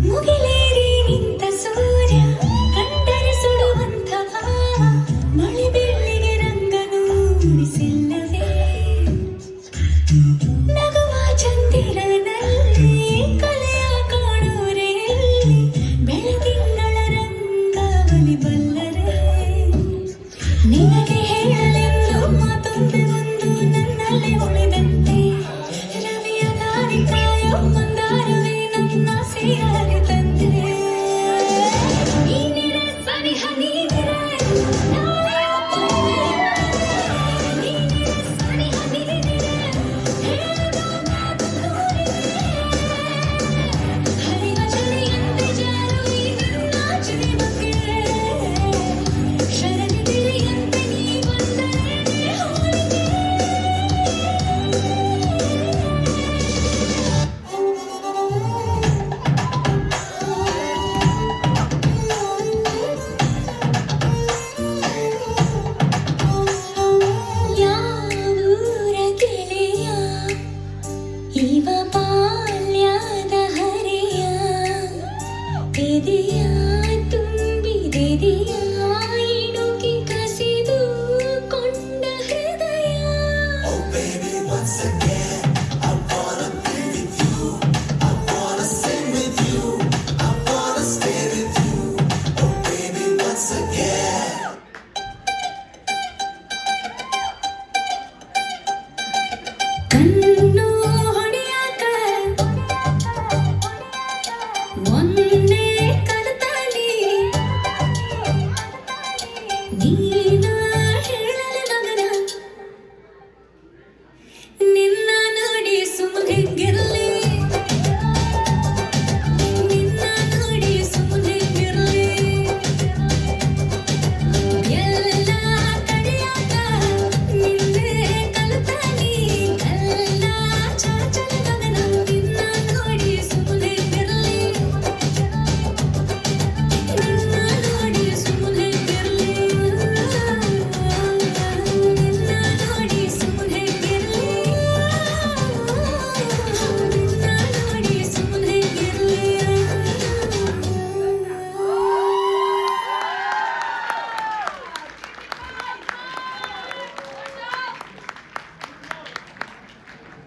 ಮುಗಿಲೇರಿ ನಿಂತ ಸೂರ್ಯ ಕಂಡರೆ ಸುಡುವಂತ ಭಾವ ಮಳೆ ಬೆಳ್ಳಿಗೆ ರಂಗನು ಉಳಿಸಿಲ್ಲವೇ ನಗುವ ಚಂದಿರನಲ್ಲಿ ಕಲೆಯ ಕಾಣೋರೆ ಬೆಳದಿಂಗಳ ರಂಗಾವಲಿ ಬಲ್ಲರೆ ನಿನಗೆ ಹೇಳಲೆಂದು ಮಾತೊಂದು ಒಂದು ನನ್ನಲ್ಲಿ ಉಳಿದಂತೆ ರವಿಯ ದಾರಿ ಕಾಯೋ ಮಂದಾರವೇ ನನ್ನ ಸೇಯಾಗಿ ತಂದೆ ನೀನಿರೆ ಸನಿಹ ನೀನಿರೆ ನಾಳೆ ನೀನಿರೆ ಸನಿಹ ನೀನಿರೆ ಹೇಳದ ಮಾತು ಹರಿವ ಚಳಿಯಂತೆ ಜಾರುವಿ ನಿನ್ನ ಜೀವಕ್ಕೆ ಶರಣಿ ಬಿಳಿಯಂತೆ ನೀ ಬಂದರೆ ಹೋಳಿಗೆ ಯಾವೂರ ಗೆಳೆಯ ಇವ ಬಾಲ್ಯದ ಹರೆಯ ಎದೆಯ ತುಂಬಿದೆದೆಯ ಇಣುಕಿ ಕಸಿದು ಕೊಂಡ ಹೃದಯ ಕಣ್ಣು ಹೊಡೆಯಾಕ ಒಂದೇ ಕಲ್ತಲಿ ನೀನು